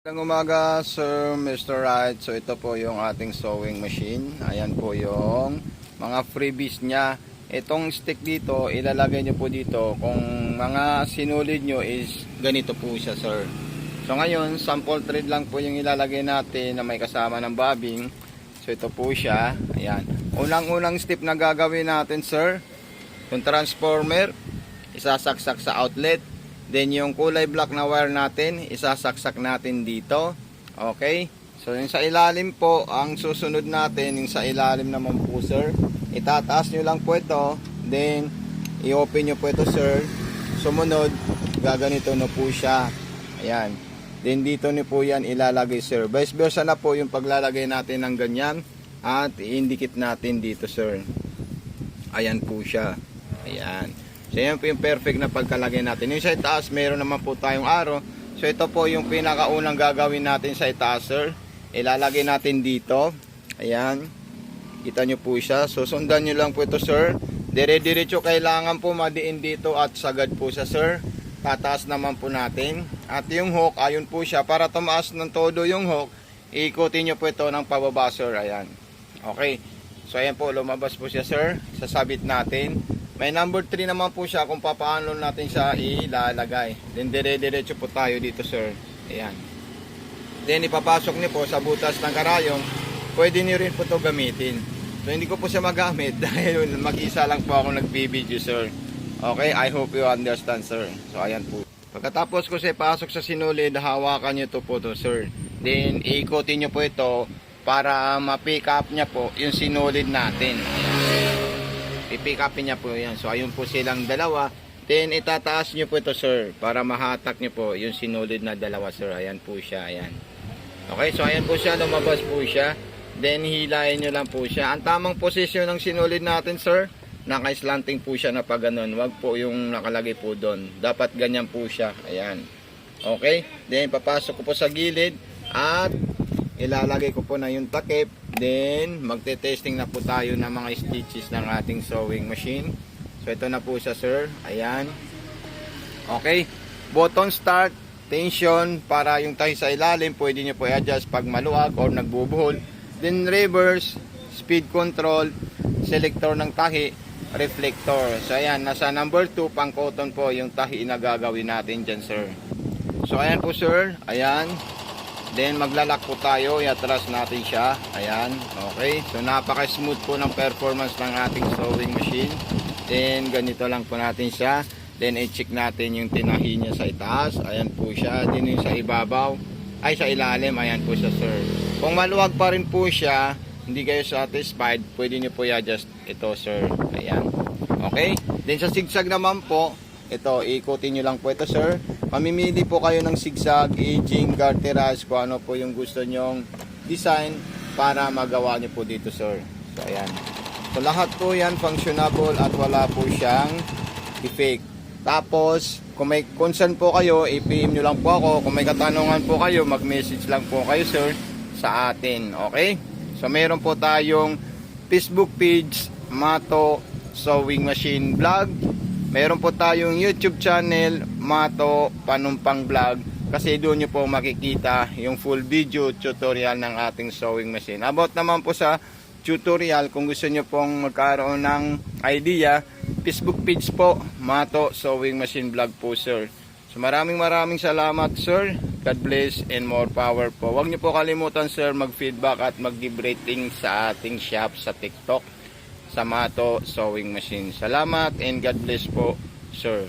Magandang umaga, Sir Mr. Wright. So ito po yung ating sewing machine. Ayan po yung mga freebies niya. Itong stick dito, ilalagay nyo po dito. Kung mga sinulid nyo is ganito po siya, sir. So ngayon, sample thread lang po yung ilalagay natin na may kasama ng bobbing. So ito po siya. Ayan. Unang-unang step na gagawin natin, sir. Yung transformer, isasaksak sa outlet. Then yung kulay black na wire natin, isasaksak natin dito. Okay? So yung sa ilalim po, ang susunod natin, yung sa ilalim naman po, sir, itataas nyo lang po ito. Then, i-open nyo po ito, sir. Sumunod, gaganito na po siya. Ayan. Then dito nyo po yan ilalagay, sir. Vice versa na po yung paglalagay natin ng ganyan. At i-indicate natin dito, sir. Ayan po siya. Ayan. So yan po yung perfect na pagkalagay natin. Yung sa itaas, meron naman po tayong arrow. So ito po yung pinakaunang gagawin natin sa itaas, sir. Ilalagay natin dito. Ayan. Kita nyo po siya. So sundan nyo lang po ito, sir. Dire-diretso kailangan po madiin dito at sagad po siya, sir. Tataas naman po natin. At yung hook, ayun po siya. Para tumaas ng todo yung hook, ikutin nyo po ito ng pababa, sir. Ayan. Okay. So ayan po, lumabas po siya, sir. Sasabit natin. May number 3 naman po siya kung paano natin siya ilalagay. Then dire-diretso po tayo dito, sir. Ayan. Then ipapasok niyo po sa butas ng karayong. Pwede niyo rin po ito gamitin. So hindi ko po siya magamit dahil mag-isa lang po ako nagbibideo, sir. Okay, I hope you understand, sir. So ayan po. Pagkatapos ko siya ipasok sa sinulid, hawakan niyo to po to, sir. Then iikutin niyo po ito para ma-pick up niya po yung sinulid natin. Ayan. I-pick upin niya po yan. So ayun po silang dalawa. Then itataas nyo po ito, sir, para mahatak nyo po yung sinulid na dalawa, sir. Ayan po siya. Ayan. Okay, so ayan po siya. Lumabas po siya. Then hilayin nyo lang po siya. Ang tamang posisyon ng sinulid natin, sir, naka-slanting po siya na pag ganun. Wag po yung nakalagay po doon. Dapat ganyan po siya. Ayan. Okay. Then papasok ko po sa gilid at ilalagay ko po na yung takip. Then magte-testing na po tayo ng mga stitches ng ating sewing machine. So ito na po siya, sir. Ayan. Okay. Button start, tension para yung tahi sa ilalim, pwede nyo po i-adjust pag maluwag or nagbubuhol. Then reverse, speed control, selector ng tahi, reflector. So ayan, nasa number 2 pang cotton po yung tahi na gagawin natin dyan, sir. So ayan po, sir. Ayan. Then maglalak po tayo, i-atras natin siya. Ayan, okay. So napaka-smooth po ng performance ng ating sewing machine. Then ganito lang po natin siya. Then i-check natin yung tinahi niya sa itaas. Ayan po siya. Then yung sa ibabaw, ay sa ilalim, ayan po siya, sir. Kung maluwag pa rin po siya, hindi kayo satisfied, pwede nyo po i-adjust ito, sir. Ayan, okay. Then sa zigzag naman po, ito, ikutin nyo lang po ito, sir. Mamimili po kayo ng zigzag, edging, garterage, kung ano po yung gusto nyong design para magawa nyo po dito, sir. So, ayan. So, lahat po yan functionable at wala po siyang effect. Tapos, kung may concern po kayo, i-PM nyo lang po ako. Kung may katanungan po kayo, mag-message lang po kayo, sir, sa atin. Okay? So, meron po tayong Facebook page, Mato Sewing Machine Vlog. Meron po tayong YouTube channel, Mato Panumpang Vlog, kasi doon nyo po makikita yung full video tutorial ng ating sewing machine. About naman po sa tutorial, kung gusto nyo pong magkaroon ng idea, Facebook page po, Mato Sewing Machine Vlog po, sir. So maraming salamat, sir. God bless and more power po. Huwag nyo po kalimutan, sir, mag-feedback at mag-give rating sa ating shop sa TikTok, sa Mato Sewing Machine. Salamat and God bless po, sir.